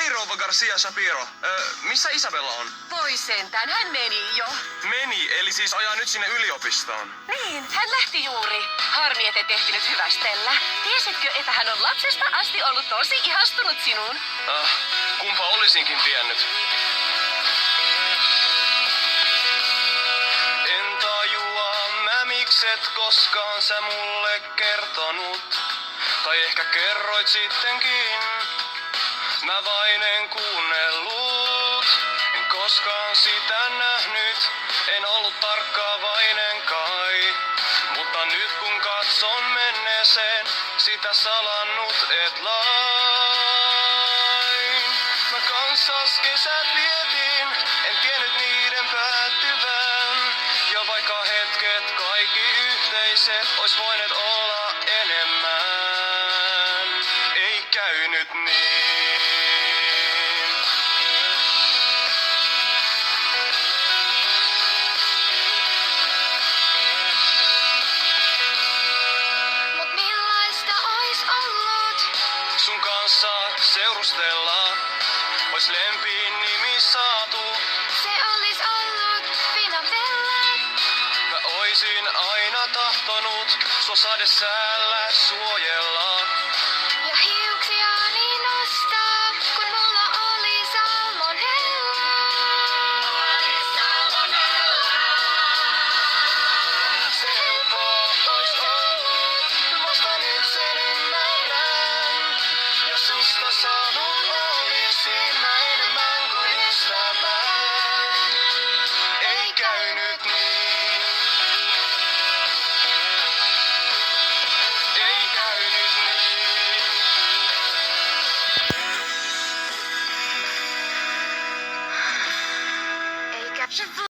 Hei rouva Garcia Shapiro. Missä Isabella on? Voi sentään, hän meni jo. Meni, eli siis ajaa nyt sinne yliopistoon. Niin, hän lähti juuri. Harmi, et ehtinyt hyvästellä. Tiesitkö, että hän on lapsesta asti ollut tosi ihastunut sinuun? Kumpa olisinkin tiennyt. En tajua mä mikset koskaan sä mulle kertonut. Tai ehkä kerroit sittenkin. Mä vain en kuunnellut. En koskaan sitä nähnyt. En ollut tarkkaavainen kai. Mutta nyt kun katson menneeseen, sitä salannut et lain. Mä kanssas kesät vietin, en tiennyt niiden päättyvän. Ja vaikka hetket kaikki yhteiset ois voineet olla enemmän, ei käynyt niin. Mut millaista ois ollut? Sun kanssa seurustella, ois lempiin nimi saatu. Se olis ollut Finabella. Mä oisin aina tahtonut sua sadesäällä suojella.